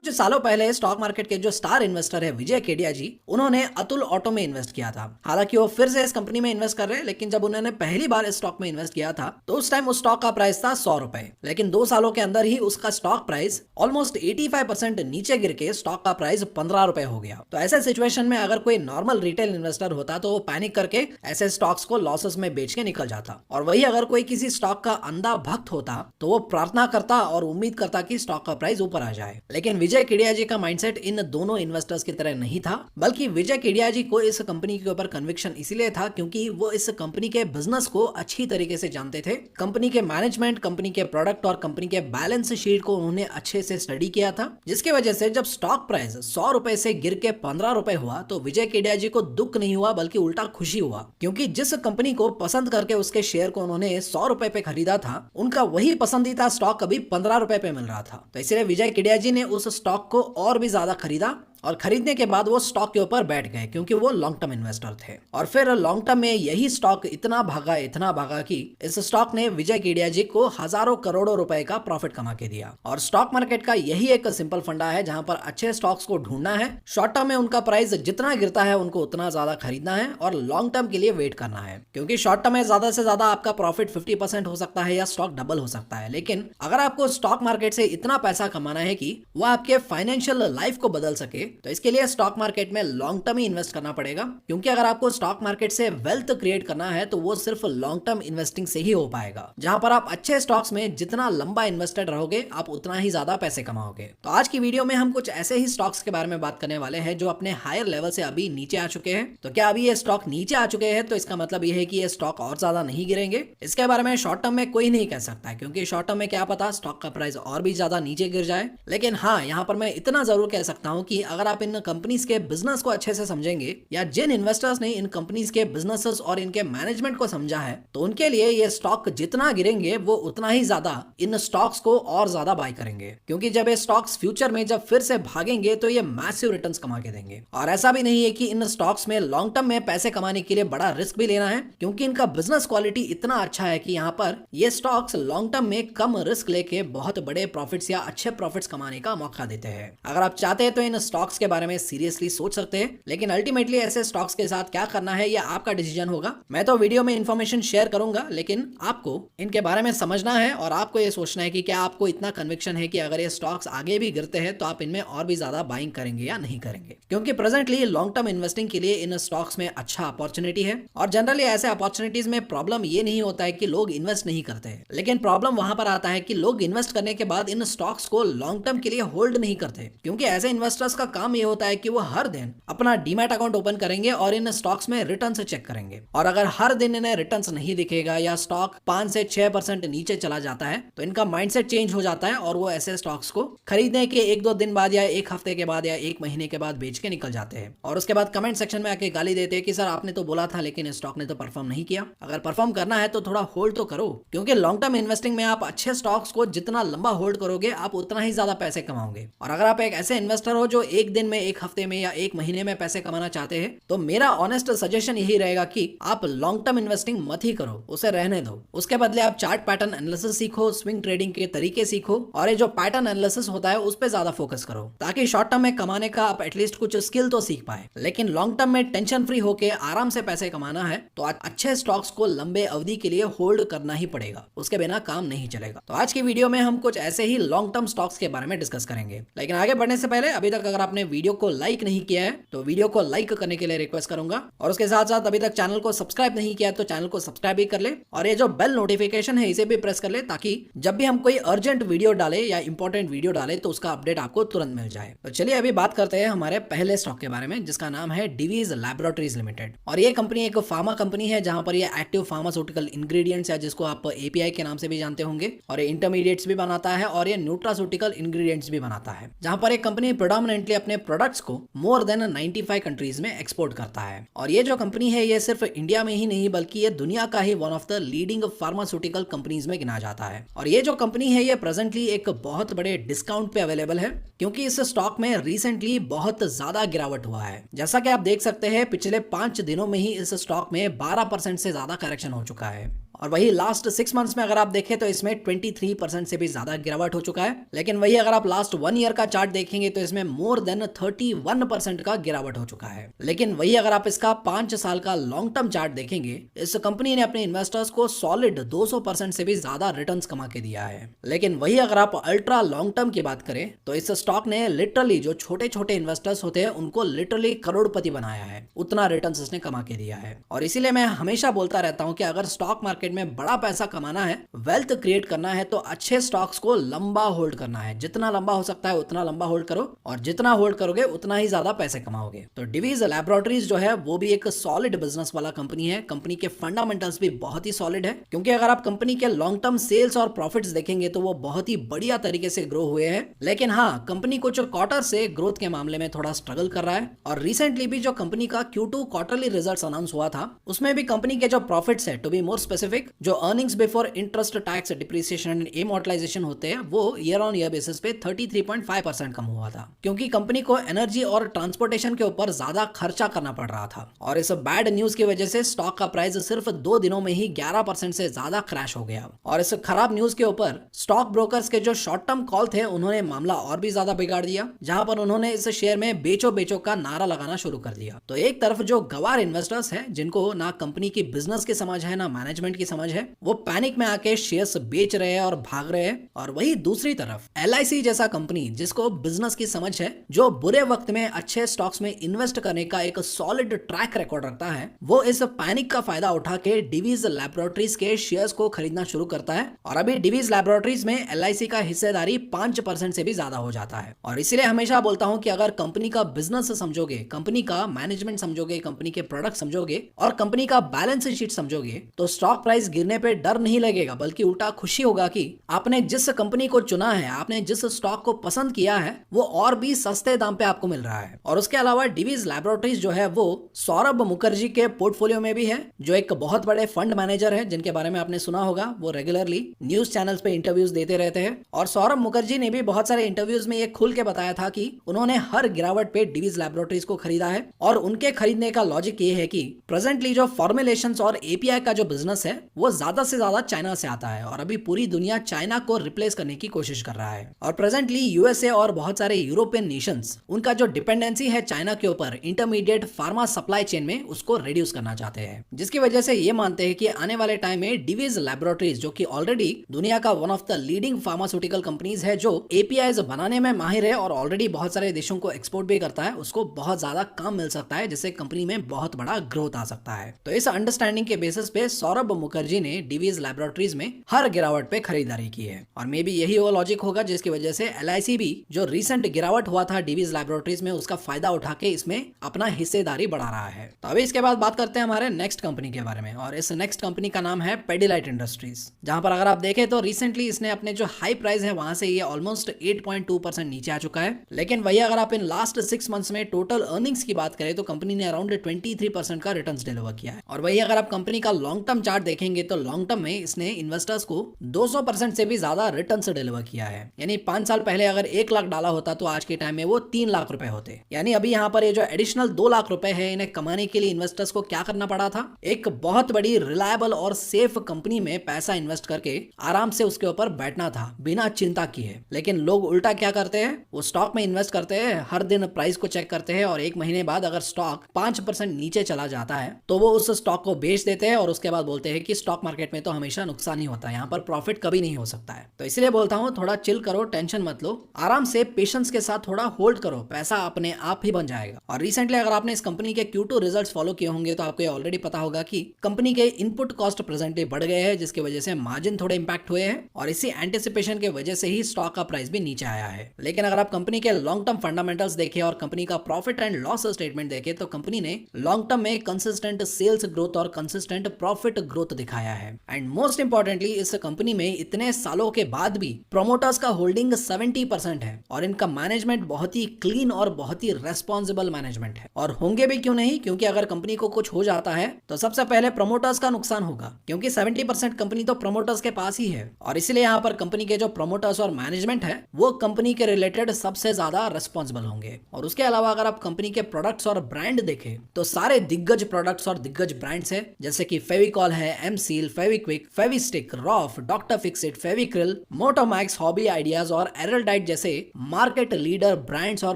कुछ सालों पहले स्टॉक मार्केट के जो स्टार इन्वेस्टर है विजय केडिया जी, उन्होंने अतुल ऑटो में इन्वेस्ट किया था। हालांकि वो फिर से इस कंपनी में इन्वेस्ट कर रहे हैं, लेकिन जब उन्होंने पहली बार इस स्टॉक में इन्वेस्ट किया था तो उस टाइम उस स्टॉक का प्राइस था 100 रुपए। लेकिन 2 सालों के अंदर ही उसका स्टॉक प्राइस ऑलमोस्ट 85% नीचे गिर के स्टॉक का प्राइस 15 रुपए हो गया। तो ऐसे सिचुएशन में अगर कोई नॉर्मल रिटेल इन्वेस्टर होता तो वो पैनिक करके ऐसे स्टॉक्स को लॉसेस में बेच के निकल जाता, और वही अगर कोई किसी स्टॉक का अंधा भक्त होता तो वो प्रार्थना करता और उम्मीद करता कि स्टॉक का प्राइस ऊपर आ जाए। लेकिन विजय केडिया जी का माइंडसेट इन दोनों इन्वेस्टर्स की तरह नहीं था, बल्कि विजय केडिया जी को इस कंपनी के ऊपर कन्विक्शन इसलिए था क्योंकि वो इस कंपनी के बिजनेस को अच्छी तरीके से जानते थे। कंपनी के मैनेजमेंट, कंपनी के प्रोडक्ट और कंपनी के बैलेंस शीट को उन्होंने अच्छे से स्टडी किया था, जिसकी वजह से जब स्टॉक प्राइस 100 रुपए से गिर के 15 रुपए हुआ तो विजय केडिया जी को दुख नहीं हुआ बल्कि उल्टा खुशी हुआ, क्योंकि जिस कंपनी को पसंद करके उसके शेयर को उन्होंने 100 रुपए पे खरीदा था, उनका वही पसंदीदा स्टॉक अभी 15 रुपए पे मिल रहा था। तो इसलिए विजय केडिया जी ने उस स्टॉक को और भी ज्यादा खरीदा, और खरीदने के बाद वो स्टॉक के ऊपर बैठ गए क्योंकि वो लॉन्ग टर्म इन्वेस्टर थे। और फिर लॉन्ग टर्म में यही स्टॉक इतना भागा कि इस स्टॉक ने विजय केडिया जी को हजारों करोड़ों रुपए का प्रॉफिट कमा के दिया। और स्टॉक मार्केट का यही एक सिंपल फंडा है जहां पर अच्छे स्टॉक्स को ढूंढना है, शॉर्ट टर्म में उनका प्राइस जितना गिरता है उनको उतना ज्यादा खरीदना है और लॉन्ग टर्म के लिए वेट करना है, क्योंकि शॉर्ट टर्म में ज्यादा से ज्यादा आपका प्रॉफिट 50% हो सकता है या स्टॉक डबल हो सकता है। लेकिन अगर आपको स्टॉक मार्केट से इतना पैसा कमाना है कि वो आपके फाइनेंशियल लाइफ को बदल सके, तो इसके लिए स्टॉक मार्केट में लॉन्ग टर्म ही इन्वेस्ट करना पड़ेगा। क्योंकि अगर आपको स्टॉक मार्केट से वेल्थ क्रिएट करना है तो वो सिर्फ लॉन्ग टर्म इन्वेस्टिंग से ही हो पाएगा, जहां पर आप अच्छे स्टॉक्स में जितना लंबा इन्वेस्टेड रहोगे आप उतना ही ज्यादा पैसे कमाओगे। तो आज की वीडियो में हम कुछ ऐसे ही स्टॉक्स के बारे में बात करने वाले हैं जो अपने हायर लेवल से अभी नीचे आ चुके हैं। तो क्या अभी ये स्टॉक नीचे आ चुके हैं तो इसका मतलब ये है कि ये स्टॉक और ज्यादा नहीं गिरेंगे? इसके बारे में शॉर्ट टर्म में कोई नहीं कह सकता है, क्योंकि शॉर्ट टर्म में क्या पता स्टॉक का प्राइस और भी ज्यादा नीचे गिर जाए। लेकिन हाँ, यहाँ पर मैं इतना जरूर कह सकता हूँ कि अगर आप इन कंपनीज के बिजनेस को अच्छे से समझेंगे, या जिन इन्वेस्टर्स ने इन कंपनीज के बिजनेसेस और इनके मैनेजमेंट को समझा है, तो उनके लिए ये स्टॉक जितना गिरेंगे वो उतना ही ज्यादा इन स्टॉक्स को और ज्यादा बाय करेंगे, क्योंकि जब ये स्टॉक्स फ्यूचर में जब फिर से भागेंगे तो ये मैसिव रिटर्न्स कमा के देंगे। और ऐसा भी नहीं है कि इन स्टॉक्स में लॉन्ग टर्म में पैसे कमाने के लिए बड़ा रिस्क भी लेना है, क्योंकि इनका बिजनेस क्वालिटी इतना अच्छा है कि यहाँ पर ये स्टॉक्स लॉन्ग टर्म में कम रिस्क लेके बहुत बड़े प्रॉफिट्स या अच्छे प्रॉफिट्स कमाने का मौका देते हैं। अगर आप चाहते हैं तो इन स्टॉक्स के बारे में सीरियसली सोच सकते हैं, लेकिन अल्टीमेटली ऐसे स्टॉक्स के साथ क्या करना है यह आपका डिसीजन होगा। मैं तो वीडियो में इंफॉर्मेशन शेयर करूंगा, लेकिन आपको इनके बारे में समझना है और आपको ये सोचना है कि क्या आपको इतना कन्विक्शन है कि अगर ये स्टॉक्स आगे भी गिरते हैं तो आप इनमें और भी ज्यादा बाइंग करेंगे या नहीं करेंगे। क्योंकि प्रेजेंटली लॉन्ग टर्म इन्वेस्टिंग के लिए इन स्टॉक्स में अच्छा अपॉर्चुनिटी है, और जनरली ऐसे अपॉर्चुनिटीज में प्रॉब्लम ये नहीं होता है कि लोग इन्वेस्ट नहीं करते, लेकिन प्रॉब्लम वहां पर आता है कि लोग इन्वेस्ट करने के बाद इन स्टॉक्स को लॉन्ग टर्म के लिए होल्ड नहीं करते। क्योंकि ऐसे इन्वेस्टर्स का काम ये होता है कि वो हर दिन अपना डीमैट अकाउंट ओपन करेंगे और इन स्टॉक्स में रिटर्न से चेक करेंगे, और अगर हर दिन इन्हें रिटर्न्स नहीं दिखेगा या स्टॉक 5 से 6% नीचे चला जाता है तो इनका माइंडसेट चेंज हो जाता है और वो ऐसे स्टॉक्स को खरीदने के 1-2 दिन बाद या 1 हफ्ते के बाद या 1 महीने के बाद बेच के निकल जाते हैं, और उसके बाद कमेंट सेक्शन में आके गाली देते हैं कि सर आपने तो बोला था लेकिन स्टॉक ने तो परफॉर्म नहीं किया। अगर परफॉर्म करना है तो थोड़ा होल्ड तो करो, क्योंकि लॉन्ग टर्म इन्वेस्टिंग में आप अच्छे स्टॉक्स को जितना लंबा होल्ड करोगे आप उतना ही ज्यादा पैसे कमाओगे। और अगर आप एक ऐसे इन्वेस्टर हो जो एक दिन में, 1 हफ्ते में या 1 महीने में पैसे कमाना चाहते हैं, तो मेरा ऑनेस्ट सजेशन यही रहेगा कि आप लॉन्ग टर्म इन्वेस्टिंग मत ही करो, उसे रहने दो। उसके बदले आप चार्ट पैटर्न एनालिसिस सीखो, स्विंग ट्रेडिंग के तरीके सीखो, और ये जो पैटर्न एनालिसिस होता है उस पे ज्यादा फोकस करो, ताकि शॉर्ट टर्म में कमाने का आप एटलीस्ट कुछ स्किल तो सीख पाए। लेकिन लॉन्ग टर्म में टेंशन फ्री होकर आराम से पैसे कमाना है तो अच्छे स्टॉक्स को लंबे अवधि के लिए होल्ड करना ही पड़ेगा, उसके बिना काम नहीं चलेगा। तो आज की वीडियो में हम कुछ ऐसे ही लॉन्ग टर्म स्टॉक्स के बारे में डिस्कस करेंगे। लेकिन आगे बढ़ने से पहले अभी तक अगर आपने वीडियो को लाइक नहीं किया है तो वीडियो को लाइक करने के लिए रिक्वेस्ट करूंगा, और उसके साथ साथ अभी तक चैनल को सब्सक्राइब नहीं किया तो चैनल को सब्सक्राइब भी कर ले, और ये जो बेल नोटिफिकेशन है इसे भी प्रेस कर ले, ताकि जब भी हम कोई अर्जेंट वीडियो डाले या इंपॉर्टेंट वीडियो डाले तो उसका अपडेट आपको तुरंत मिल जाए। तो चलिए अभी बात करते हैं हमारे पहले स्टॉक के बारे में, जिसका नाम है डिवीज लैबोरेटरीज लिमिटेड। और ये कंपनी एक फार्मा कंपनी है जहां पर ये एक्टिव फार्मास्यूटिकल इंग्रेडिएंट्स है, जिसको आप एपीआई के नाम से भी जानते होंगे, और ये इंटरमीडिएट्स भी बनाता है और ये न्यूट्रास्यूटिकल इंग्रेडिएंट्स भी बनाता है, जहां पर एक कंपनी प्रेडोमिनेंटली अपने प्रोडक्ट्स को मोर देन 95 कंट्रीज में एक्सपोर्ट करता है। और ये जो कंपनी है ये सिर्फ इंडिया में ही नहीं बल्कि ये दुनिया का ही one of the leading pharmaceutical companies में गिना जाता है। और ये जो कंपनी है ये प्रेजेंटली एक बहुत बड़े डिस्काउंट पे अवेलेबल है, क्योंकि इस स्टॉक में रिसेंटली बहुत ज्यादा गिरावट हुआ है। जैसा कि आप देख सकते हैं पिछले 5 दिनों में ही इस स्टॉक में 12% से ज्यादा करेक्शन हो चुका है। और वही लास्ट 6 मंथ्स में अगर आप देखें तो इसमें 23% से भी ज्यादा गिरावट हो चुका है। लेकिन वही अगर आप लास्ट 1 ईयर का चार्ट देखेंगे तो इसमें मोर देन 31% का गिरावट हो चुका है। लेकिन वही अगर आप इसका 5 साल का लॉन्ग टर्म चार्ट देखेंगे, इस कंपनी ने अपने इन्वेस्टर्स को सॉलिड 200% से भी ज्यादा रिटर्न्स कमा के दिया है। लेकिन वही अगर आप अल्ट्रा लॉन्ग टर्म की बात करें तो इस स्टॉक ने लिटरली जो छोटे छोटे इन्वेस्टर्स होते हैं उनको लिटरली करोड़पति बनाया है, उतना रिटर्न्स इसने कमा के दिया है। और इसीलिए मैं हमेशा बोलता रहता हूं कि अगर स्टॉक मार्केट में बड़ा पैसा कमाना है, वेल्थ क्रिएट करना है, तो अच्छे स्टॉक्स को लंबा होल्ड करना है। जितना लंबा हो सकता है उतना लंबा होल्ड करो, और जितना होल्ड करोगे उतना ही ज्यादा पैसे कमाओगे। तो डिवीज लैबोरेटरीज जो है वो भी एक सॉलिड बिजनेस वाला कंपनी है। कंपनी के फंडामेंटल्स भी बहुत ही सॉलिड है, क्योंकि अगर आप कंपनी के लॉन्ग टर्म सेल्स और प्रॉफिट्स देखेंगे तो वो बहुत ही बढ़िया तरीके से ग्रो हुए हैं। लेकिन हाँ, कंपनी कुछ क्वार्टर से ग्रोथ के मामले में थोड़ा स्ट्रगल कर रहा है। और रिसेंटली भी जो कंपनी का Q2 क्वार्टरली रिजल्ट्स अनाउंस हुआ था, उसमें भी कंपनी के जो प्रॉफिट्स है, टू बी मोर स्पेसिफिक, जो earnings before interest, tax, depreciation and amortisation होते हैं, वो ईयर ऑन ईयर बेसिस पे 33.5% कम हुआ था, क्योंकि कंपनी को एनर्जी और ट्रांसपोर्टेशन के ऊपर ज्यादा खर्चा करना पड़ रहा था। और इस बैड न्यूज की वजह से स्टॉक का प्राइस सिर्फ 2 दिनों में ही 11% से ज्यादा क्रैश हो गया। और इस खराब न्यूज के ऊपर स्टॉक ब्रोकर्स के जो शॉर्ट टर्म कॉल थे, उन्होंने मामला और भी ज्यादा बिगाड़ दिया, जहां पर उन्होंने इस शेयर में बेचो बेचो का नारा लगाना शुरू कर दिया। तो एक तरफ जो गवार इन्वेस्टर्स हैं, जिनको ना कंपनी की बिजनेस की समझ है ना मैनेजमेंट की समझ है, वो पैनिक में आके शेयर्स बेच रहे हैं और भाग रहे हैं। और वही दूसरी तरफ LIC जैसा कंपनी, जिसको बिजनेस की समझ है, जो बुरे वक्त में अच्छे स्टॉक्स में इन्वेस्ट करने का एक सॉलिड ट्रैक रिकॉर्ड रखता है, वो इस पैनिक का फायदा उठा के डिवीज लैबोरेटरीज के शेयर्स को खरीदना शुरू करता है। और अभी डिवीज लैबोरेटरीज में LIC का हिस्सेदारी 5% से भी ज्यादा हो जाता है। और इसीलिए हमेशा बोलता हूं कि अगर कंपनी का बिजनेस समझोगे, कंपनी का मैनेजमेंट समझोगे, कंपनी के प्रोडक्ट समझोगे और कंपनी का बैलेंस शीट समझोगे, तो स्टॉक प्राइस गिरने पे डर नहीं लगेगा, बल्कि उल्टा खुशी होगा कि आपने जिस कंपनी को चुना है, आपने जिस स्टॉक को पसंद किया है, वो और भी सस्ते दाम पे आपको मिल रहा है। और उसके अलावा डिवीज लैबोरेटरीज जो है वो सौरभ मुखर्जी के पोर्टफोलियो में भी है, जो एक बहुत बड़े फंड मैनेजर है, जिनके बारे में आपने सुना होगा। वो रेगुलरली न्यूज चैनल्स पे इंटरव्यूज देते रहते हैं। और सौरभ मुखर्जी ने भी बहुत सारे इंटरव्यूज में ये खुल के बताया था कि उन्होंने हर गिरावट पे डिवीज लैबोरेटरीज को खरीदा है। और उनके खरीदने का लॉजिक ये है कि प्रेजेंटली जो फॉर्मुलेशंस और API का जो बिजनेस है, वो ज्यादा से ज्यादा चाइना से आता है। और अभी पूरी दुनिया चाइना को रिप्लेस करने की कोशिश कर रहा है। और प्रेजेंटली USA और बहुत सारे यूरोपियन नेशंस, उनका जो डिपेंडेंसी है चाइना के ऊपर इंटरमीडिएट फार्मा सप्लाई चेन में, उसको रिड्यूस करना चाहते हैं, जिसकी वजह से ये मानते हैं कि आने वाले टाइम में डिवीज लैबोरेटरीज, जो कि ऑलरेडी दुनिया का one of the leading pharmaceutical companies है, जो APIs बनाने में माहिर है और ऑलरेडी बहुत सारे देशों को एक्सपोर्ट भी करता है, उसको बहुत ज्यादा काम मिल सकता है, जिससे कंपनी में बहुत बड़ा ग्रोथ आ सकता है। तो इस अंडरस्टैंडिंग के बेसिस पे सौरभ मुखर्जी ने डिवीज लैबोरेटरीज में हर गिरावट पे खरीदारी की है। और मे बी यही वो लॉजिक होगा जिसकी वजह से LIC भी, जो रिसेंट गिरावट हुआ था डिवीज लैबोरेटरीज में, उसका फायदा उठा के इसमें अपना हिस्सेदारी बढ़ा रहा है। तो अभी इसके बाद बात करते हैं हमारे नेक्स्ट कंपनी के बारे में। और इस नेक्स्ट कंपनी का नाम है पेडिलाइट इंडस्ट्रीज, जहां पर अगर आप देखें तो रिसेंटली इसने अपने जो हाई प्राइस है वहां से ये ऑलमोस्ट 8.2% नीचे आ चुका है। लेकिन वही अगर आप इन लास्ट 6 मंथ्स में टोटल अर्निंग्स की बात करें तो कंपनी ने अराउंड 23% का रिटर्न्स डिलीवर किया है। और वही अगर आप कंपनी का लॉन्ग टर्म चार्ट देखेंगे तो लॉन्ग टर्म में इसने इन्वेस्टर्स को 200% से भी ज्यादा रिटर्न्स डिलीवर किया है। यानी 5 साल पहले अगर 1 लाख डाला होता तो आज के टाइम में वो 3 लाख रुपए होते। यानी अभी यहाँ पर ये जो एडिशनल 2 लाख रुपए है, इन्हें कमाने के लिए इन्वेस्टर्स को क्या करना पड़ा था? एक बहुत बड़ी रिलायबल और सेफ कंपनी में पैसा इन्वेस्ट करके आराम से उसके ऊपर बैठना था, बिना चिंता किए। लेकिन लोग उल्टा क्या करते हैं, वो स्टॉक में इन्वेस्ट करते हैं, हर दिन प्राइस को चेक करते हैं, और 1 महीने बाद अगर स्टॉक 5% नीचे चला जाता है तो वो उस स्टॉक को बेच देते हैं, और उसके बाद बोलते हैं कि स्टॉक मार्केट में तो हमेशा नुकसान ही होता है, यहाँ पर प्रॉफिट कभी नहीं हो सकता है। तो इसलिए बोलता हूँ, थोड़ा चिल करो, टेंशन मत लो, आराम से पेशेंस के साथ थोड़ा होल्ड करो, पैसा अपने आप ही बन जाएगा। और रिसेंटली अगर आपने इस कंपनी के Q2 रिजल्ट्स फॉलो किए होंगे तो आपको ये ऑलरेडी पता होगा कि कंपनी के इनपुट कॉस्ट प्रेजेंटली बढ़ गए हैं, जिसकी वजह से मार्जिन थोड़े इंपैक्ट हुए हैं, और इसी एंटिसिपेशन के वजह से ही स्टॉक का प्राइस भी नीचे आया है। लेकिन अगर आप कंपनी के लॉन्ग टर्म फंडामेंटल्स देखें और कंपनी का प्रॉफिट एंड लॉस स्टेटमेंट देखें तो कंपनी ने लॉन्ग टर्म में कंसिस्टेंट सेल्स ग्रोथ और कंसिस्टेंट प्रॉफिट ग्रोथ दिखाया है। एंड मोस्ट इंपॉर्टेंटली इस कंपनी में इतने सालों के बाद भी प्रोमोटर्स का होल्डिंग 70% है, और इनका मैनेजमेंट बहुत ही क्लीन और बहुत ही रेस्पॉन्सिबल मैनेजमेंट है। और होंगे भी क्यों नहीं, क्योंकि अगर कंपनी को कुछ हो जाता है तो सबसे पहले प्रोमोटर्स का नुकसान होगा, क्योंकि 70% कंपनी तो प्रोमोटर्स के पास ही है। और इसलिए यहाँ पर कंपनी के जो प्रोमोटर्स और मैनेजमेंट है वो कंपनी के रिलेटेड सबसे ज्यादा रेस्पॉन्सिबल होंगे। और उसके अलावा अगर आप कंपनी के प्रोडक्ट्स और ब्रांड देखें तो सारे दिग्गज प्रोडक्ट्स और दिग्गज ब्रांड्स है, जैसे कि फेविकॉल है, M Seal, Fevikwik, Fevistik, Roff, Doctor Fixit, Fevicryl, Motomax, Hobby Ideas और एरलडाइट जैसे मार्केट लीडर ब्रांड्स और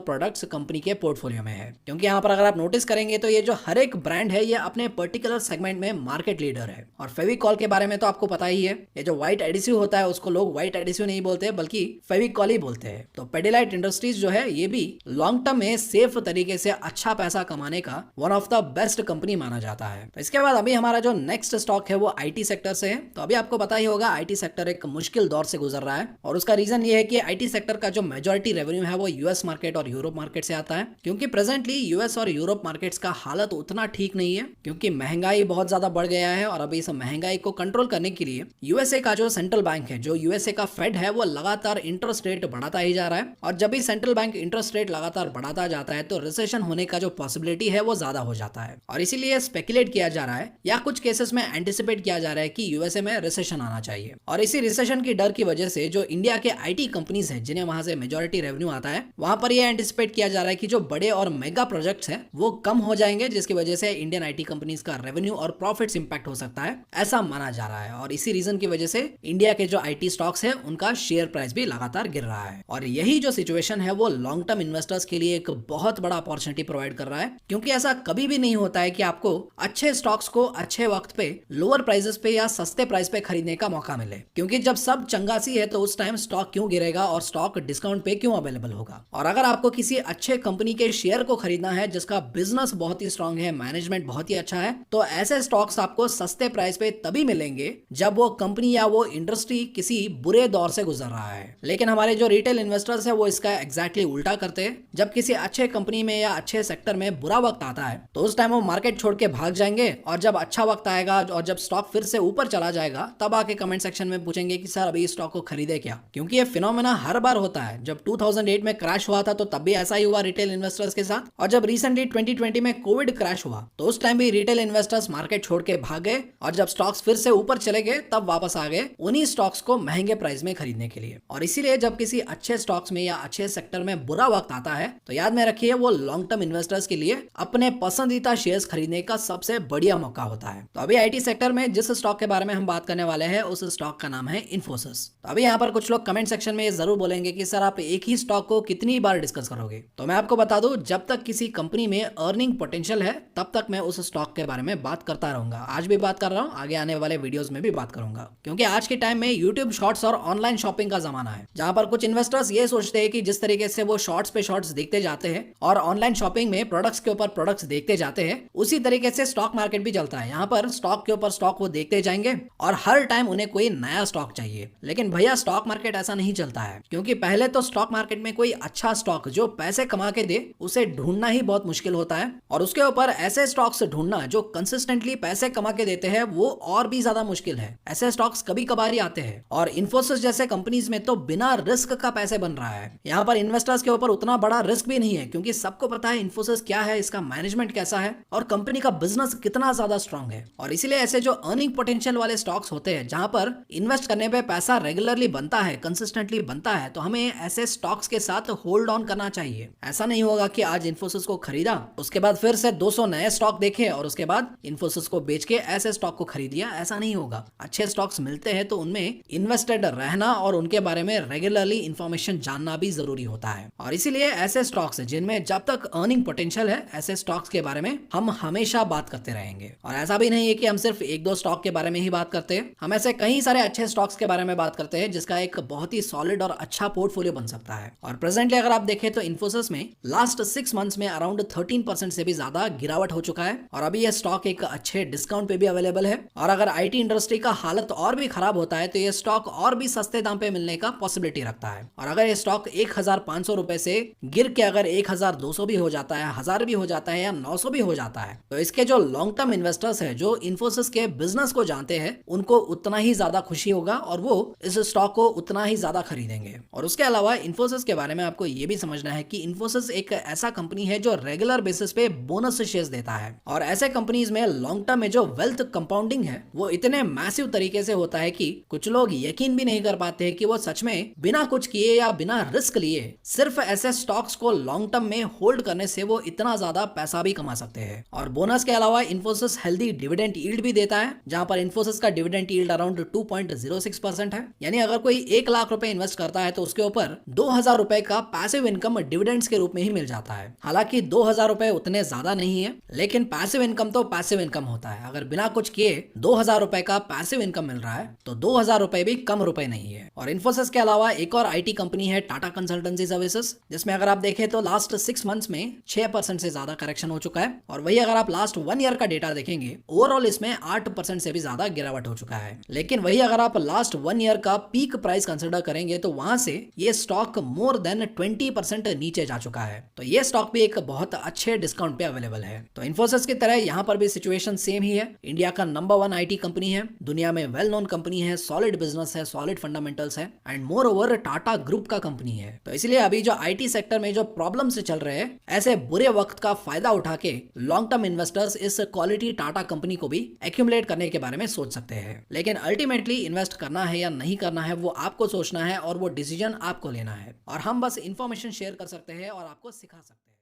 प्रोडक्ट्स कंपनी के पोर्टफोलियो में है। क्योंकि यहाँ पर अगर आप नोटिस करेंगे तो ये जो हर एक ब्रांड है ये अपने पर्टिकुलर सेगमेंट में मार्केट लीडर है। और फेविकॉल के बारे में तो आपको पता ही है, ये जो व्हाइट एडिसिव होता है उसको लोग व्हाइट एडिसिव नहीं बोलते बल्कि फेविकॉल ही बोलते हैं। तो पेडिलाइट इंडस्ट्रीज जो है ये भी लॉन्ग टर्म में सेफ तरीके से अच्छा पैसा कमाने का one of the best company माना जाता है। तो इसके बाद अभी हमारा जो नेक्स्ट स्टॉक है वो आईटी सेक्टर से है। तो अभी आपको पता ही होगा आईटी सेक्टर एक मुश्किल दौर से गुजर रहा है और उसका रीजन ये है कि आईटी सेक्टर का जो मेजॉरिटी रेवेन्यू है वो यूएस मार्केट और यूरोप मार्केट से आता है। क्योंकि प्रेजेंटली यूएस और यूरोप मार्केट्स का हालत उतना ठीक नहीं है, क्योंकि महंगाई बहुत ज्यादा बढ़ गया है और अभी इस महंगाई को कंट्रोल करने के लिए यूएसए का जो सेंट्रल बैंक है, जो यूएसए का फेड है, वो लगातार इंटरेस्ट रेट बढ़ाता ही जा रहा है। और जब भी सेंट्रल बैंक इंटरेस्ट रेट लगातार बढ़ाता जाता है तो रिसेशन होने का जो पॉसिबिलिटी है वो ज्यादा हो जाता है। और इसीलिए स्पेकुलेट किया जा रहा है या कुछ केसेस में एंटिसिपेट किया जा रहा है कि यूएसए में रिसेशन आना चाहिए। और इसी रिसेशन की डर की वजह से जो इंडिया के आईटी कंपनीज हैं जिन्हें वहां से मेजॉरिटी रेवेन्यू आता है, वहां पर यह एंटिसिपेट किया जा रहा है कि जो बड़े और मेगा प्रोजेक्ट्स हैं वो कम हो जाएंगे, जिसकी वजह से इंडियन आईटी कंपनीज का रेवेन्यू और प्रॉफिट्स इंपैक्ट हो सकता है, ऐसा माना जा रहा है। और इसी रीजन की वजह से इंडिया के जो आईटी स्टॉक्स है उनका शेयर प्राइस भी लगातार गिर रहा है। और यही जो सिचुएशन है वो लॉन्ग टर्म इन्वेस्टर्स के लिए एक बहुत बड़ा अपॉर्चुनिटी प्रोवाइड कर रहा है। क्योंकि ऐसा कभी भी नहीं होता है कि आपको अच्छे स्टॉक्स को अच्छे वक्त पे लोअर प्राइसेस पे या सस्ते प्राइस पे खरीदने का मौका मिले। क्योंकि जब सब चंगासी है तो उस टाइम स्टॉक क्यों गिरेगा और स्टॉक डिस्काउंट पे क्यों अवेलेबल होगा। और अगर आपको किसी अच्छे कंपनी के शेयर को खरीदना है जिसका बिजनेस बहुत ही स्ट्रांग है, मैनेजमेंट बहुत ही अच्छा है, तो ऐसे स्टॉक्स आपको सस्ते प्राइस पे तभी मिलेंगे जब वो कंपनी या वो इंडस्ट्री किसी बुरे दौर से गुजर रहा है। लेकिन हमारे जो रिटेल इन्वेस्टर्स है वो इसका एग्जैक्टली उल्टा करते हैं। जब किसी अच्छे कंपनी में या अच्छे सेक्टर में बुरा वक्त आता है तो उस टाइम वो मार्केट छोड़ के भाग जाएंगे, और जब अच्छा वक्त आएगा और जब स्टॉक फिर से ऊपर चला जाएगा तब आके कमेंट सेक्शन में पूछेंगे कि सर अभी स्टॉक को खरीदे क्या। क्योंकि ये फिनोमेना हर बार होता है। जब 2008 में क्रैश हुआ था तो तब भी ऐसा ही हुआ रिटेल इन्वेस्टर्स के साथ, और जब रिसेंटली 2020 में कोविड क्रैश हुआ तो उस टाइम भी रिटेल इन्वेस्टर्स मार्केट छोड़ के भाग गए, और जब स्टॉक्स फिर से ऊपर चले गए तब वापस आ गए उन्हीं स्टॉक्स को महंगे प्राइस में खरीदने के लिए। और इसीलिए जब किसी अच्छे स्टॉक्स में या अच्छे सेक्टर में बुरा वक्त आता है तो याद में रखिए वो लॉन्ग टर्म इन्वेस्टर्स के लिए अपने पसंदीदा शेयर्स खरीदने का सबसे बढ़िया मौका होता है। तो अभी आईटी सेक्टर में जिस स्टॉक के बारे में हम बात करने वाले हैं उस स्टॉक का नाम है इन्फोसिस। तो अभी यहाँ पर कुछ लोग कमेंट सेक्शन में ये जरूर बोलेंगे कि सर आप एक ही स्टॉक को कितनी बार डिस्कस करोगे। तो मैं आपको बता दूं, जब तक किसी कंपनी में अर्निंग पोटेंशियल है तब तक मैं उस स्टॉक के बारे में बात करता रहूंगा। आज भी बात कर रहा हूँ, आगे आने वाले वीडियोस में भी बात करूंगा। क्योंकि आज के टाइम में यूट्यूब शॉर्ट्स और ऑनलाइन शॉपिंग का जमाना है, जहां पर कुछ इन्वेस्टर्स ये सोचते हैं कि जिस तरीके से वो शॉर्ट्स पे शॉर्ट्स देखते जाते हैं और ऑनलाइन शॉपिंग में प्रोडक्ट्स के ऊपर प्रोडक्ट्स देखते जाते हैं, उसी तरीके से स्टॉक मार्केट भी चलता है। यहाँ पर स्टॉक के ऊपर स्टॉक वो देखते जाएंगे और हर टाइम उन्हें कोई नया स्टॉक चाहिए। लेकिन भैया स्टॉक मार्केट ऐसा नहीं चलता है। क्योंकि पहले तो स्टॉक मार्केट में कोई अच्छा स्टॉक जो पैसे कमा के दे उसे ढूंढना ही बहुत मुश्किल होता है, और उसके ऊपर ऐसे स्टॉक्स ढूंढना जो कंसिस्टेंटली पैसे कमा के देते हैं वो और भी ज्यादा मुश्किल है। ऐसे स्टॉक्स कभी कभार ही आते हैं, और इन्फोसिस जैसे कंपनीज में तो बिना रिस्क का पैसे बन रहा है। यहाँ पर इन्वेस्टर्स के ऊपर उतना बड़ा रिस्क भी नहीं है, क्योंकि सबको पता है इन्फोसिस क्या है, इसका मैनेजमेंट कैसा है और कंपनी का बिजनेस कितना ज्यादा स्ट्रांग है। और इसीलिए ऐसे जो अर्निंग पोटेंशियल वाले स्टॉक्स होते हैं जहां पर इन्वेस्ट करने पे पैसा रेगुलरली बनता है, कंसिस्टेंटली बनता है, तो हमें ऐसे स्टॉक्स के साथ होल्ड ऑन करना चाहिए। ऐसा नहीं होगा कि आज इन्फोसिस को खरीदा, उसके बाद फिर से 200 नए स्टॉक देखे और उसके बाद इन्फोसिस को बेच के ऐसे स्टॉक को खरीद लिया। ऐसा नहीं होगा। अच्छे स्टॉक्स मिलते हैं तो उनमें इन्वेस्टेड रहना और उनके बारे में रेगुलरली इंफॉर्मेशन जानना भी जरूरी होता है। और इसीलिए ऐसे स्टॉक्स जिनमें जब तक अर्निंग पोटेंशियल है, ऐसे स्टॉक्स के बारे में हम हमेशा बात करते रहेंगे। और ऐसा भी नहीं है कि हम सिर्फ एक दो स्टॉक के बारे में ही बात करते हैं, हम ऐसे कई सारे अच्छे स्टॉक्स के बारे में बात करते हैं जिसका एक बहुत ही सॉलिड और अच्छा पोर्टफोलियो बन सकता है। और प्रेजेंटली अगर आप देखें तो इन्फोसिस में लास्ट 6 मंथ्स में अराउंड 13% से भी ज्यादा गिरावट हो चुका है, और अभी यह स्टॉक एक अच्छे डिस्काउंट पे भी अवेलेबल है। और अगर आईटी इंडस्ट्री का हालत और भी खराब होता है तो यह स्टॉक और भी सस्ते दाम पे मिलने का पॉसिबिलिटी रखता है। और अगर यह स्टॉक 1500 रुपए से गिर के अगर 1200 भी हो जाता है, 1000 भी हो जाता है या 900 भी हो जाता है, तो इसके जो लॉन्ग टर्म इन्वेस्टर्स है जो इन्फोसिस के बिजनेस को जानते हैं उनको उतना ही ज्यादा खुशी होगा और वो इस स्टॉक को उतना ही ज्यादा खरीदेंगे। और उसके अलावा इन्फोसिस के बारे में आपको ये भी समझना है कि इन्फोसिस एक ऐसा कंपनी है जो रेगुलर बेसिस पे बोनस शेयर्स देता है। और ऐसे कंपनीज में लॉन्ग टर्म में जो वेल्थ कंपाउंडिंग है वो इतने मैसिव तरीके से होता है कि कुछ लोग यकीन भी नहीं कर पाते कि वो सच में बिना कुछ किए या बिना रिस्क लिए सिर्फ ऐसे स्टॉक्स को लॉन्ग टर्म में होल्ड करने से वो इतना ज्यादा पैसा भी कमा सकते हैं। और बोनस के अलावा इन्फोसिस हेल्दी डिविडेंड यील्ड भी देता है, जहां पर इन्फोसिस का डिविडेंड यील्ड अराउंड 2.06% है। यानी अगर कोई 1 लाख रुपए इन्वेस्ट करता है तो उसके ऊपर 2000 रुपए का पैसिव इनकम डिविडेंड्स के रूप में ही मिल जाता है। हालांकि 2000 रुपए उतने ज्यादा नहीं है, लेकिन पैसिव इनकम तो पैसिव इनकम होता है। अगर बिना कुछ किए 2000 रुपए का पैसिव इनकम मिल रहा है तो 2000 रुपए भी कम रुपए नहीं है। और इन्फोसिस के अलावा एक और आईटी कंपनी है टाटा कंसल्टेंसी सर्विसेज, जिसमें अगर आप देखें तो लास्ट 6 मंथ्स में 6% से ज्यादा करेक्शन हो चुका है। और वही अगर आप लास्ट 1 ईयर का डेटा देखेंगे, ओवरऑल इसमें 8% से भी ज्यादा गिरावट हो चुका है। लेकिन वही अगर आप लास्ट 1 ईयर का पीक प्राइस कंसिडर करेंगे तो वहां से ये स्टॉक मोर देन 20% नीचे जा चुका है। तो ये स्टॉक भी एक बहुत अच्छे डिस्काउंट पे अवेलेबल है। तो इन्फोसिस की तरह यहाँ पर भी सिचुएशन सेम ही है। इंडिया का नंबर 1 आईटी कंपनी है, दुनिया में वेल नोन कंपनी है, सॉलिड बिजनेस है, सॉलिड फंडामेंटल्स है and more over Tata group का कंपनी है। तो इसलिए अभी जो आईटी सेक्टर में जो प्रॉब्लम से चल रहे हैं, ऐसे बुरे वक्त का फायदा उठा के लॉन्ग टर्म इन्वेस्टर्स इस क्वालिटी टाटा कंपनी को भी एक्यूमुलेट करने के बारे में सोच सकते हैं। लेकिन अल्टीमेटली इन्वेस्ट करना है या नहीं करना है वो आपको सोचना है और वो डिसीजन आपको लेना है। और हम बस इंफॉर्मेशन शेयर कर सकते हैं और आपको सिखा सकते हैं।